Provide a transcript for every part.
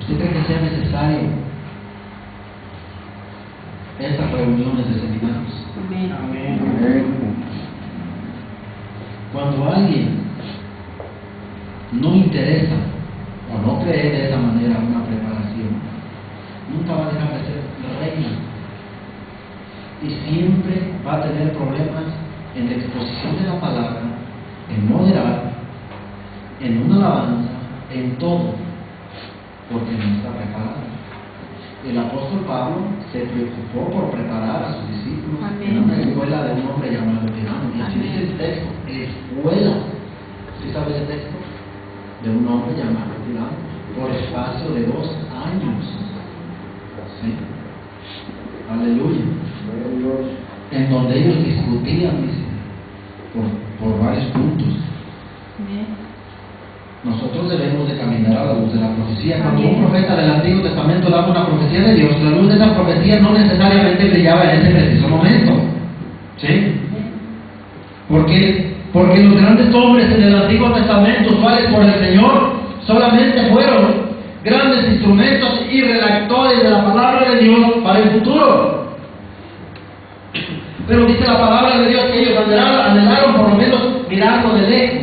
¿Usted cree que sea necesario estas reuniones de seminarios? Amén. Cuando alguien no interesa o no cree de esa manera una preparación, nunca va a dejar de ser reina y siempre va a tener problemas en la exposición de la palabra, en moderar, en una alabanza, en todo, porque no está preparado. El apóstol Pablo se preocupó por preparar a sus discípulos en una escuela de un hombre llamado Tirano. Y así dice el texto, escuela. ¿Sí sabe ese texto? De un hombre llamado Tirano, por espacio de 2 años. ¿Sí? Aleluya. En donde ellos discutían, dice, por varios puntos. Nosotros debemos de caminar a la luz de la profecía. Cuando un profeta del Antiguo Testamento daba una profecía de Dios, la luz de esa profecía no necesariamente brillaba en ese preciso momento. ¿Sí? Porque los grandes hombres en el Antiguo Testamento, usuales por el Señor, solamente fueron grandes instrumentos y redactores de la palabra de Dios para el futuro. Pero dice la palabra de Dios que ellos anhelaron por lo menos mirarlo de lejos.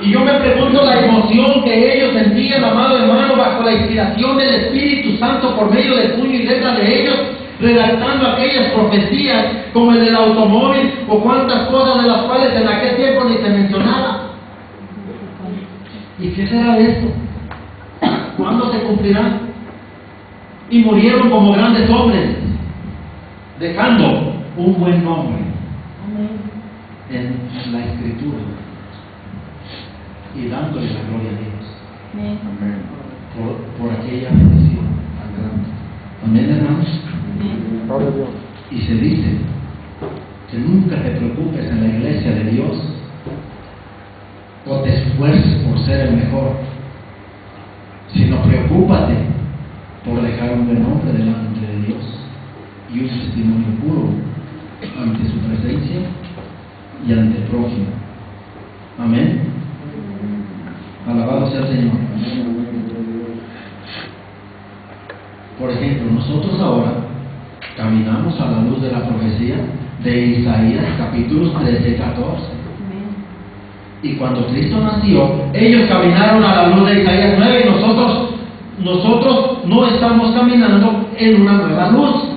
Y yo me pregunto la emoción que ellos sentían, amado hermano, bajo la inspiración del Espíritu Santo por medio del puño y letra de ellos, redactando aquellas profecías como el del automóvil o cuantas cosas de las cuales en aquel tiempo ni se mencionaba. ¿Y qué será de esto? ¿Cuándo se cumplirá? Y murieron como grandes hombres, dejando un buen nombre en la Escritura y dándole la gloria a Dios por aquella bendición tan grande. Amén, hermanos. Y se dice que nunca te preocupes en la iglesia de Dios o te esfuerces por ser el mejor, sino preocúpate por dejar un buen nombre delante de Dios y un testimonio puro ante su presencia y ante el prójimo. Amén. Alabado sea el Señor. Por ejemplo, nosotros ahora caminamos a la luz de la profecía de Isaías capítulos 13 y 14. Y cuando Cristo nació, ellos caminaron a la luz de Isaías 9 y nosotros no estamos caminando en una nueva luz.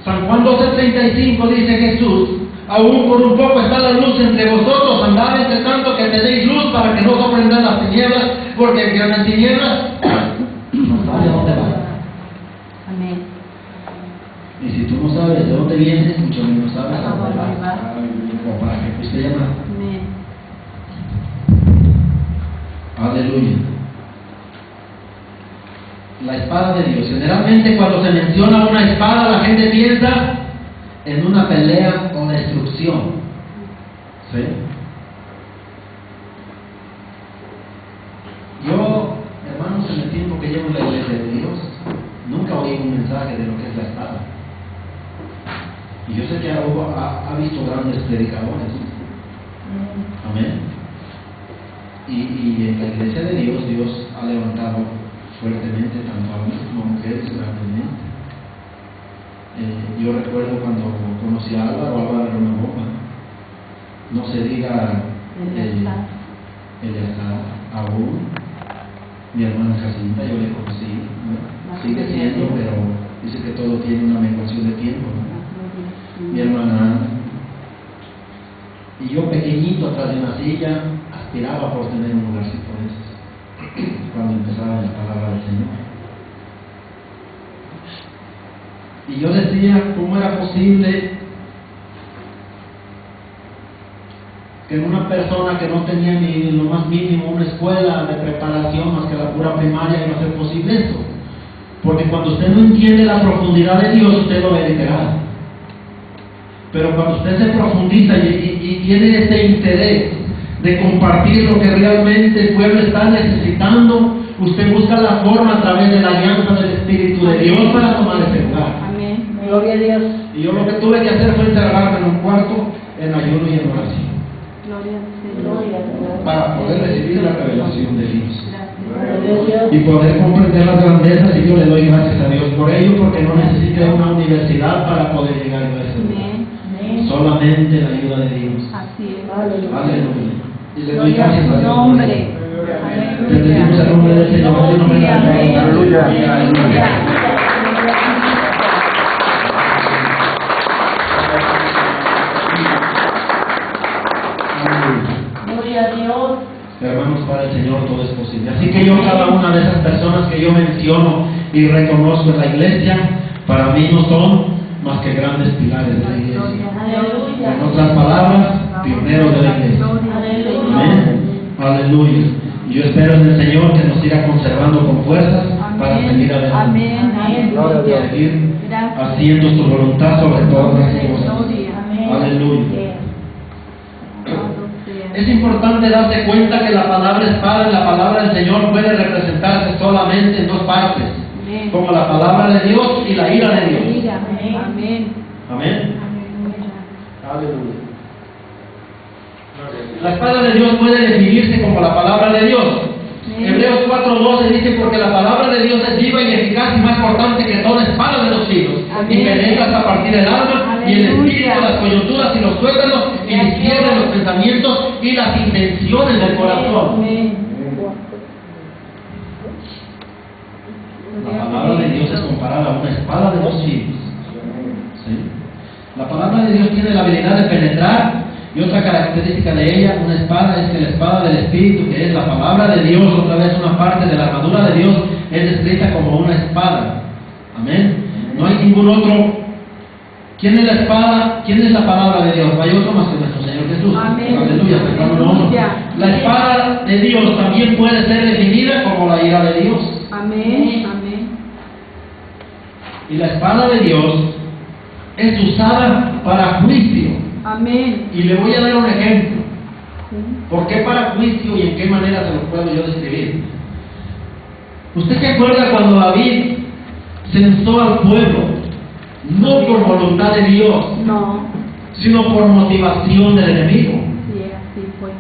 San Juan 12:35 dice Jesús: aún por un poco está la luz entre vosotros, andad entre tanto que tenéis luz para que no sorprendan las tinieblas, porque el que anda en tinieblas no sabe a dónde va. Amén. Y si tú no sabes de dónde vienes, mucho menos sabes a dónde vas, o para qué fuiste llamado. Amén. Aleluya. La espada de Dios. Generalmente cuando se menciona una espada, la gente piensa en una pelea o destrucción. ¿Sí? Yo, hermanos, en el tiempo que llevo en la iglesia de Dios, nunca oí un mensaje de lo que es la espada. Y yo sé que ha visto grandes predicadores. Amén. Y en la iglesia de Dios, Dios ha levantado fuertemente tanto a hombres como a mujeres grandemente. Yo recuerdo cuando conocí a Álvaro era una bomba. No se diga Eleazar, aún mi hermana Jacinta, yo le conocí, ¿no? Sigue siendo, pero dice que todo tiene una menguación de tiempo, ¿no? Mi hermana Ana. Y yo pequeñito atrás de una silla aspiraba por tener un lugarcito de esos cuando empezaba la palabra del Señor. Y yo decía, ¿cómo era posible que una persona que no tenía ni lo más mínimo una escuela de preparación más que la pura primaria iba a ser posible esto? Porque cuando usted no entiende la profundidad de Dios, usted lo ve literal. Pero cuando usted se profundiza y tiene ese interés de compartir lo que realmente el pueblo está necesitando, usted busca la forma a través de la alianza del Espíritu de Dios para tomar ese lugar. Amén. Gloria a Dios. Y yo lo que tuve que hacer fue encerrarme en un cuarto en ayuno y en oración. Gloria al Señor. para poder recibir la revelación de Dios Gracias. y poder comprender las grandezas. Y yo le doy gracias a Dios por ello, porque no necesita una universidad para poder llegar a ese lugar. Amén. Solamente la ayuda de Dios. Así es. Aleluya. Y le doy Gloria a gracias a su Dios. nombre. Bendecimos el nombre del Señor. Dios nos bendiga. Amén. Aleluya. Aleluya. Gloria a Dios. Hermanos, para el Señor todo es posible. Así que yo, cada una de esas personas que yo menciono y reconozco en la iglesia, para mí no son más que grandes pilares de la iglesia. Aleluya. En otras palabras, pioneros de la iglesia. Amén. Aleluya. Y yo espero en el Señor que nos siga conservando con fuerzas para seguir adelante. Amén. Seguir haciendo su voluntad sobre todas las cosas. Aleluya. Es importante darse cuenta que la palabra espada en la palabra del Señor puede representarse solamente en dos partes, como la palabra de Dios y la ira de Dios. Amén. Amén. Aleluya. La espada de Dios puede definirse como la palabra de Dios. Hebreos 4:12 dice: porque la palabra de Dios es viva y eficaz y más cortante que toda espada de los filos, y penetra hasta partir el alma y el espíritu, las coyunturas y los tuétanos, y discierne los pensamientos y las intenciones del corazón. La palabra de Dios es comparada a una espada de dos filos. ¿Sí? La palabra de Dios tiene la habilidad de penetrar. Y otra característica de ella, una espada, es que la espada del Espíritu, que es la palabra de Dios, otra vez una parte de la armadura de Dios, es descrita como una espada. Amén. No hay ningún otro. ¿Quién es la espada? ¿Quién es la palabra de Dios? No hay otro más que nuestro Señor Jesús. Amén. Aleluya. La espada de Dios también puede ser definida como la ira de Dios. Amén. Amén. Y la espada de Dios es usada para juicio. Amén. Y le voy a dar un ejemplo. ¿Por qué para juicio y en qué manera se lo puedo yo describir? ¿Usted se acuerda cuando David censó al pueblo? No por voluntad de Dios, No. sino por motivación del enemigo. Sí, así fue.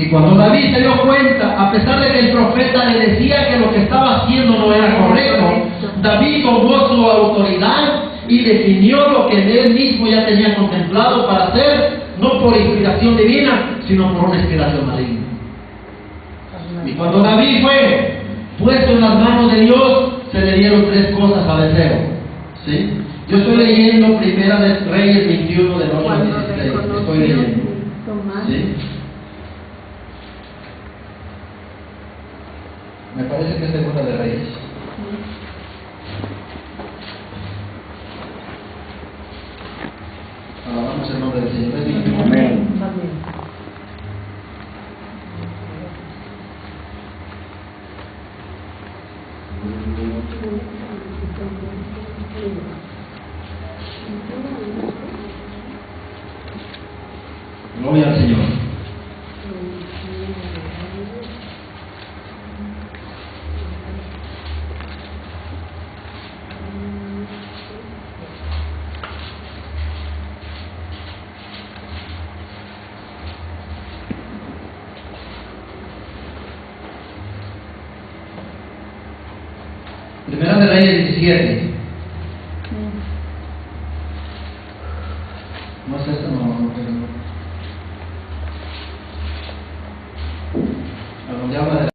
Y cuando David se dio cuenta, a pesar de que el profeta le decía que lo que estaba haciendo no era correcto, David tomó su autoridad y definió lo que él mismo ya tenía contemplado para hacer, no por inspiración divina, sino por una inspiración maligna. Y cuando David fue puesto en las manos de Dios, se le dieron tres cosas a deseo. ¿Sí? Yo estoy leyendo Primera de Reyes 21 del 8 al 16. Estoy leyendo. ¿Sí? Me parece que es Segunda de Reyes. Alabamos el nombre del Señor. Es 21. Amén. Gloria al Señor. Primera de Reyes 17. No es esto, no. A donde habla de